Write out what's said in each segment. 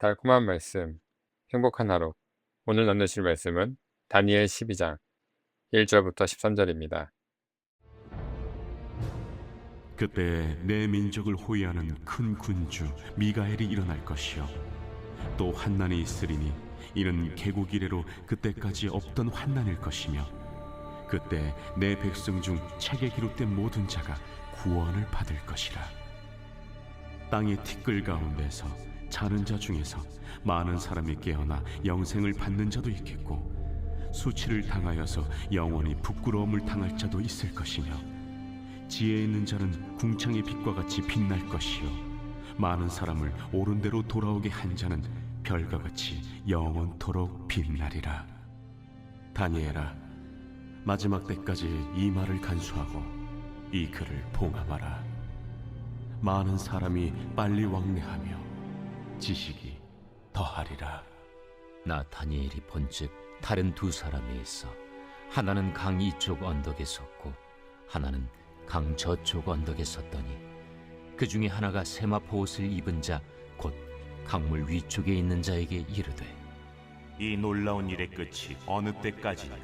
달콤한 말씀, 행복한 하루. 오늘 나누실 말씀은 다니엘 12장 1절부터 13절입니다. 그때 내 민족을 호위하는 큰 군주 미가엘이 일어날 것이요 또 환난이 있으리니 이는 개국 이래로 그때까지 없던 환난일 것이며 그때 내 백성 중 책에 기록된 모든 자가 구원을 받을 것이라. 땅의 티끌 가운데서 자는 자 중에서 많은 사람이 깨어나 영생을 받는 자도 있겠고 수치를 당하여서 영원히 부끄러움을 당할 자도 있을 것이며 지혜 있는 자는 궁창의 빛과 같이 빛날 것이요 많은 사람을 옳은 대로 돌아오게 한 자는 별과 같이 영원토록 빛나리라. 다니엘아, 마지막 때까지 이 말을 간수하고 이 글을 봉함하라. 많은 사람이 빨리 왕래하며 지식이 더하리라. 나 다니엘이 본즉 다른 두 사람이 있어 하나는 강 이쪽 언덕에 섰고 하나는 강 저쪽 언덕에 섰더니 그 중에 하나가 세마포 옷을 입은 자 곧 강물 위쪽에 있는 자에게 이르되 이 놀라운 일의 끝이 어느 때까지냐?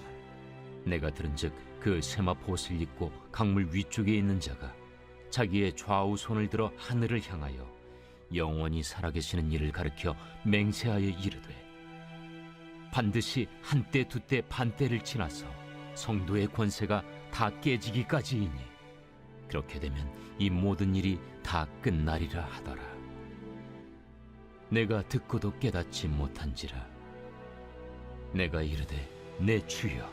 내가 들은즉 그 세마포 옷을 입고 강물 위쪽에 있는 자가 자기의 좌우 손을 들어 하늘을 향하여 영원히 살아계시는 이를 가리켜 맹세하여 이르되 반드시 한때 두때 반때를 지나서 성도의 권세가 다 깨지기까지이니 그렇게 되면 이 모든 일이 다 끝나리라 하더라. 내가 듣고도 깨닫지 못한지라. 내가 이르되 내 주여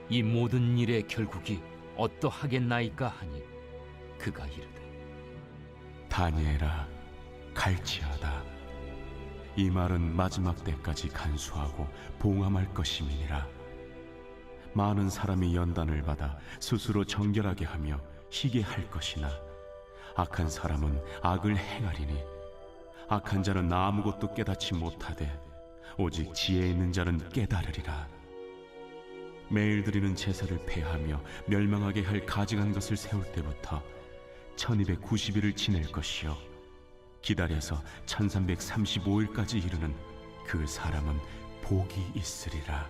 이 모든 일의 결국이 어떠하겠나이까 하니 그가 이르되 다니엘아, 갈지어다. 이 말은 마지막 때까지 간수하고 봉함할 것임이니라. 많은 사람이 연단을 받아 스스로 정결하게 하며 희게 할 것이나 악한 사람은 악을 행하리니 악한 자는 아무것도 깨닫지 못하되 오직 지혜 있는 자는 깨달으리라. 매일 드리는 제사를 폐하며 멸망하게 할 가증한 것을 세울 때부터 1290일을 지낼 것이요 기다려서 1335일까지 이르는 그 사람은 복이 있으리라.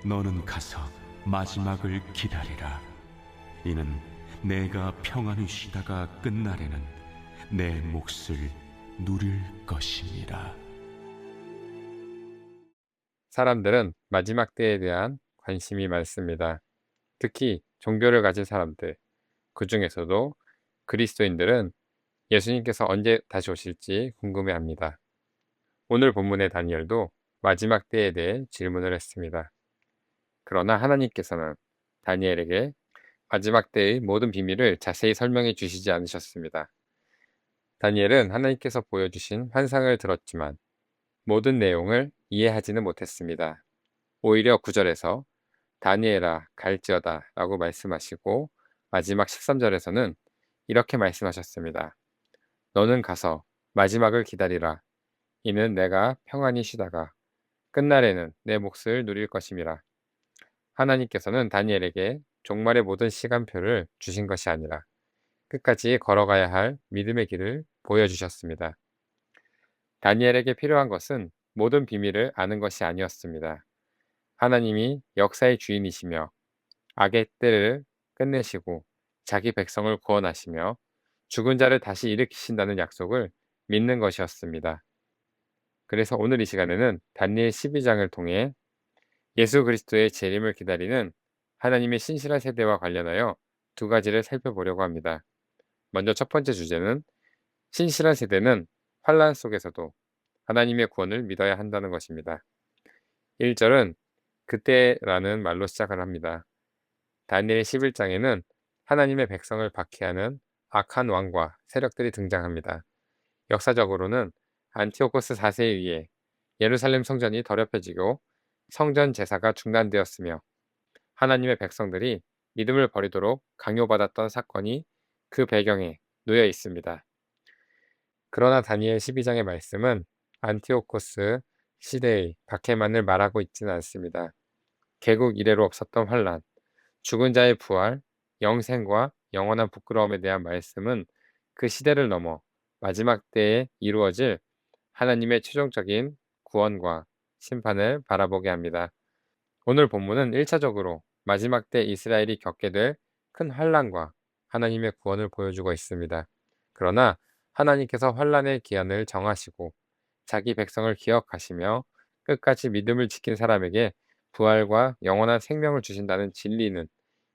너는 가서 마지막을 기다리라. 이는 내가 평안히 쉬다가 끝날에는 내 몫을 누릴 것임이라. 사람들은 마지막 때에 대한 관심이 많습니다. 특히 종교를 가진 사람들, 그 중에서도 그리스도인들은 예수님께서 언제 다시 오실지 궁금해합니다. 오늘 본문의 다니엘도 마지막 때에 대해 질문을 했습니다. 그러나 하나님께서는 다니엘에게 마지막 때의 모든 비밀을 자세히 설명해 주시지 않으셨습니다. 다니엘은 하나님께서 보여주신 환상을 들었지만 모든 내용을 이해하지는 못했습니다. 오히려 9절에서 다니엘아 갈지어다 라고 말씀하시고 마지막 13절에서는 이렇게 말씀하셨습니다. 너는 가서 마지막을 기다리라. 이는 내가 평안히 쉬다가 끝날에는 내 몫을 누릴 것임이라. 하나님께서는 다니엘에게 종말의 모든 시간표를 주신 것이 아니라 끝까지 걸어가야 할 믿음의 길을 보여주셨습니다. 다니엘에게 필요한 것은 모든 비밀을 아는 것이 아니었습니다. 하나님이 역사의 주인이시며 악의 때를 끝내시고 자기 백성을 구원하시며 죽은 자를 다시 일으키신다는 약속을 믿는 것이었습니다. 그래서 오늘 이 시간에는 다니엘 12장을 통해 예수 그리스도의 재림을 기다리는 하나님의 신실한 세대와 관련하여 두 가지를 살펴보려고 합니다. 먼저 첫 번째 주제는 신실한 세대는 환란 속에서도 하나님의 구원을 믿어야 한다는 것입니다. 1절은 그때라는 말로 시작을 합니다. 다니엘 11장에는 하나님의 백성을 박해하는 악한 왕과 세력들이 등장합니다. 역사적으로는 안티오코스 4세에 의해 예루살렘 성전이 더럽혀지고 성전 제사가 중단되었으며 하나님의 백성들이 믿음을 버리도록 강요받았던 사건이 그 배경에 놓여 있습니다. 그러나 다니엘 12장의 말씀은 안티오코스 시대의 박해만을 말하고 있지는 않습니다. 개국 이래로 없었던 환란, 죽은 자의 부활, 영생과 영원한 부끄러움에 대한 말씀은 그 시대를 넘어 마지막 때에 이루어질 하나님의 최종적인 구원과 심판을 바라보게 합니다. 오늘 본문은 1차적으로 마지막 때 이스라엘이 겪게 될 큰 환난과 하나님의 구원을 보여주고 있습니다. 그러나 하나님께서 환난의 기한을 정하시고 자기 백성을 기억하시며 끝까지 믿음을 지킨 사람에게 부활과 영원한 생명을 주신다는 진리는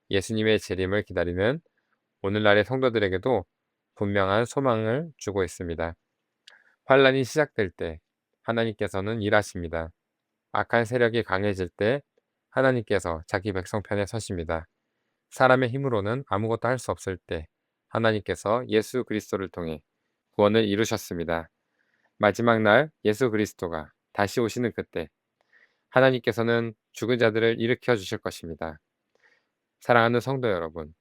예수님의 재림을 기다리는 오늘날의 성도들에게도 분명한 소망을 주고 있습니다. 환란이 시작될 때 하나님께서는 일하십니다. 악한 세력이 강해질 때 하나님께서 자기 백성 편에 서십니다. 사람의 힘으로는 아무것도 할 수 없을 때 하나님께서 예수 그리스도를 통해 구원을 이루셨습니다. 마지막 날 예수 그리스도가 다시 오시는 그때 하나님께서는 죽은 자들을 일으켜 주실 것입니다. 사랑하는 성도 여러분,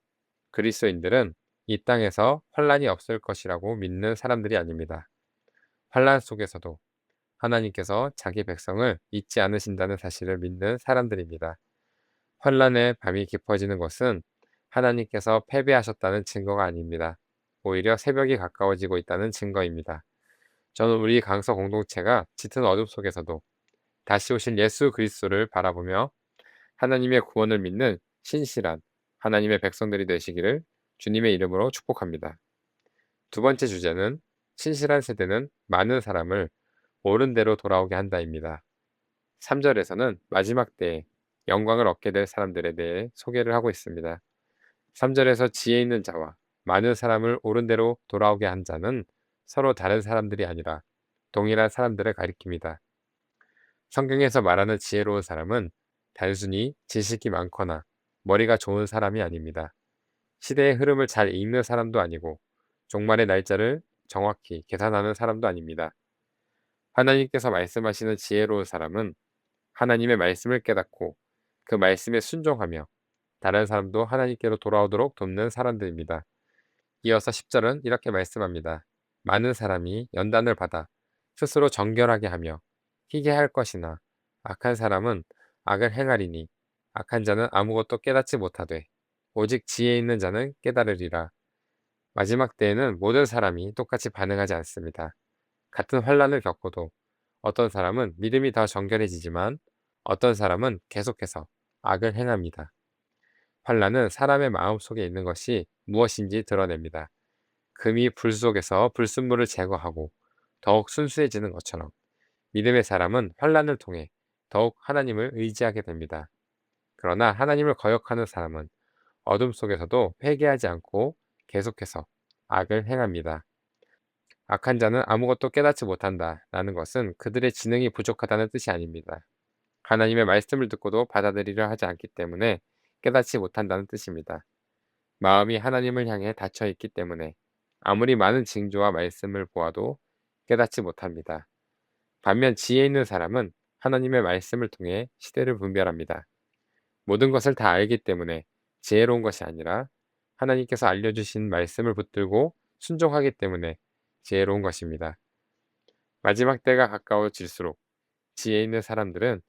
그리스도인들은 이 땅에서 환란이 없을 것이라고 믿는 사람들이 아닙니다. 환란 속에서도 하나님께서 자기 백성을 잊지 않으신다는 사실을 믿는 사람들입니다. 환란의 밤이 깊어지는 것은 하나님께서 패배하셨다는 증거가 아닙니다. 오히려 새벽이 가까워지고 있다는 증거입니다. 저는 우리 강서 공동체가 짙은 어둠 속에서도 다시 오실 예수 그리스도를 바라보며 하나님의 구원을 믿는 신실한 하나님의 백성들이 되시기를 주님의 이름으로 축복합니다. 두 번째 주제는 신실한 세대는 많은 사람을 옳은 대로 돌아오게 한다입니다. 3절에서는 마지막 때에 영광을 얻게 될 사람들에 대해 소개를 하고 있습니다. 3절에서 지혜 있는 자와 많은 사람을 옳은 대로 돌아오게 한 자는 서로 다른 사람들이 아니라 동일한 사람들을 가리킵니다. 성경에서 말하는 지혜로운 사람은 단순히 지식이 많거나 머리가 좋은 사람이 아닙니다. 시대의 흐름을 잘 읽는 사람도 아니고 종말의 날짜를 정확히 계산하는 사람도 아닙니다. 하나님께서 말씀하시는 지혜로운 사람은 하나님의 말씀을 깨닫고 그 말씀에 순종하며 다른 사람도 하나님께로 돌아오도록 돕는 사람들입니다. 이어서 10절은 이렇게 말씀합니다. 많은 사람이 연단을 받아 스스로 정결하게 하며 희게 할 것이나 악한 사람은 악을 행하리니 악한 자는 아무것도 깨닫지 못하되 오직 지혜 있는 자는 깨달으리라. 마지막 때에는 모든 사람이 똑같이 반응하지 않습니다. 같은 환란을 겪어도 어떤 사람은 믿음이 더 정결해지지만 어떤 사람은 계속해서 악을 행합니다. 환란은 사람의 마음 속에 있는 것이 무엇인지 드러냅니다. 금이 불 속에서 불순물을 제거하고 더욱 순수해지는 것처럼 믿음의 사람은 환란을 통해 더욱 하나님을 의지하게 됩니다. 그러나 하나님을 거역하는 사람은 어둠 속에서도 회개하지 않고 계속해서 악을 행합니다. 악한 자는 아무것도 깨닫지 못한다라는 것은 그들의 지능이 부족하다는 뜻이 아닙니다. 하나님의 말씀을 듣고도 받아들이려 하지 않기 때문에 깨닫지 못한다는 뜻입니다. 마음이 하나님을 향해 닫혀 있기 때문에 아무리 많은 징조와 말씀을 보아도 깨닫지 못합니다. 반면 지혜 있는 사람은 하나님의 말씀을 통해 시대를 분별합니다. 모든 것을 다 알기 때문에 지혜로운 것이 아니라 하나님께서 알려주신 말씀을 붙들고 순종하기 때문에 지혜로운 것입니다. 마지막 때가 가까워질수록 지혜 있는 사람들은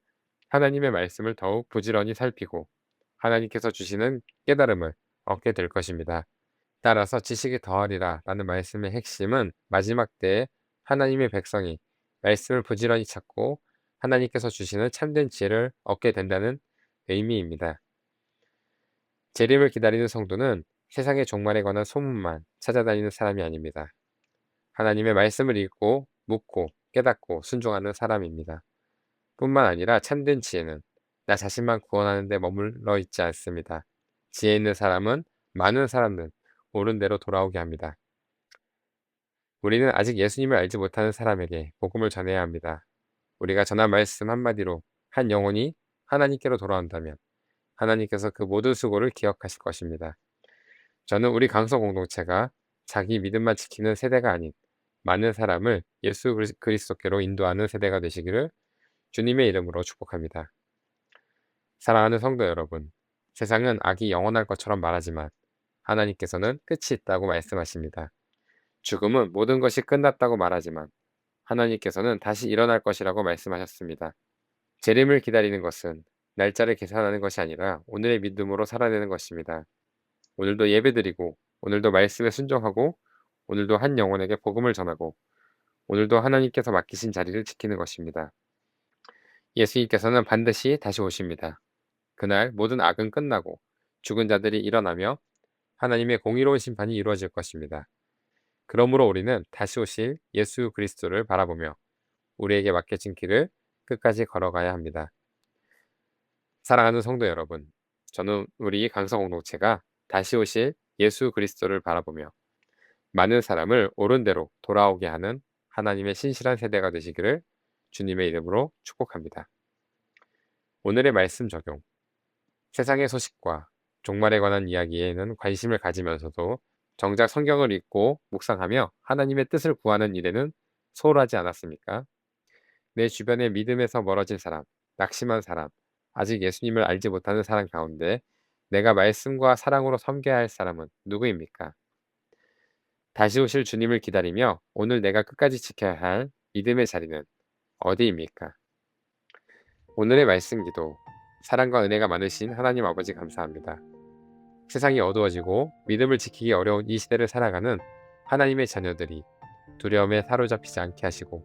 하나님의 말씀을 더욱 부지런히 살피고 하나님께서 주시는 깨달음을 얻게 될 것입니다. 따라서 지식이 더하리라 라는 말씀의 핵심은 마지막 때에 하나님의 백성이 말씀을 부지런히 찾고 하나님께서 주시는 참된 지혜를 얻게 된다는 의미입니다. 재림을 기다리는 성도는 세상의 종말에 관한 소문만 찾아다니는 사람이 아닙니다. 하나님의 말씀을 읽고 묻고 깨닫고 순종하는 사람입니다. 뿐만 아니라 참된 지혜는 나 자신만 구원하는 데 머물러 있지 않습니다. 지혜 있는 사람은 많은 사람은 옳은 대로 돌아오게 합니다. 우리는 아직 예수님을 알지 못하는 사람에게 복음을 전해야 합니다. 우리가 전한 말씀 한마디로 한 영혼이 하나님께로 돌아온다면 하나님께서 그 모든 수고를 기억하실 것입니다. 저는 우리 강서 공동체가 자기 믿음만 지키는 세대가 아닌 많은 사람을 예수 그리스도께로 인도하는 세대가 되시기를 주님의 이름으로 축복합니다. 사랑하는 성도 여러분, 세상은 악이 영원할 것처럼 말하지만 하나님께서는 끝이 있다고 말씀하십니다. 죽음은 모든 것이 끝났다고 말하지만 하나님께서는 다시 일어날 것이라고 말씀하셨습니다. 재림을 기다리는 것은 날짜를 계산하는 것이 아니라 오늘의 믿음으로 살아내는 것입니다. 오늘도 예배드리고 오늘도 말씀에 순종하고 오늘도 한 영혼에게 복음을 전하고 오늘도 하나님께서 맡기신 자리를 지키는 것입니다. 예수님께서는 반드시 다시 오십니다. 그날 모든 악은 끝나고 죽은 자들이 일어나며 하나님의 공의로운 심판이 이루어질 것입니다. 그러므로 우리는 다시 오실 예수 그리스도를 바라보며 우리에게 맡겨진 길을 끝까지 걸어가야 합니다. 사랑하는 성도 여러분, 저는 우리 강성 공동체가 다시 오실 예수 그리스도를 바라보며 많은 사람을 옳은 대로 돌아오게 하는 하나님의 신실한 세대가 되시기를 주님의 이름으로 축복합니다. 오늘의 말씀 적용. 세상의 소식과 종말에 관한 이야기에는 관심을 가지면서도 정작 성경을 읽고 묵상하며 하나님의 뜻을 구하는 일에는 소홀하지 않았습니까? 내 주변에 믿음에서 멀어진 사람, 낙심한 사람, 아직 예수님을 알지 못하는 사람 가운데 내가 말씀과 사랑으로 섬겨야 할 사람은 누구입니까? 다시 오실 주님을 기다리며 오늘 내가 끝까지 지켜야 할 믿음의 자리는 어디입니까? 오늘의 말씀 기도. 사랑과 은혜가 많으신 하나님 아버지 감사합니다. 세상이 어두워지고 믿음을 지키기 어려운 이 시대를 살아가는 하나님의 자녀들이 두려움에 사로잡히지 않게 하시고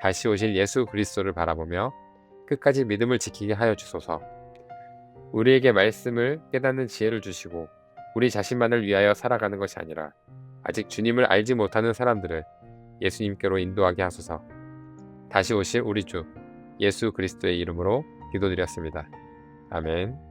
다시 오실 예수 그리스도를 바라보며 끝까지 믿음을 지키게 하여 주소서. 우리에게 말씀을 깨닫는 지혜를 주시고 우리 자신만을 위하여 살아가는 것이 아니라 아직 주님을 알지 못하는 사람들을 예수님께로 인도하게 하소서. 다시 오실 우리 주 예수 그리스도의 이름으로 기도드렸습니다. 아멘.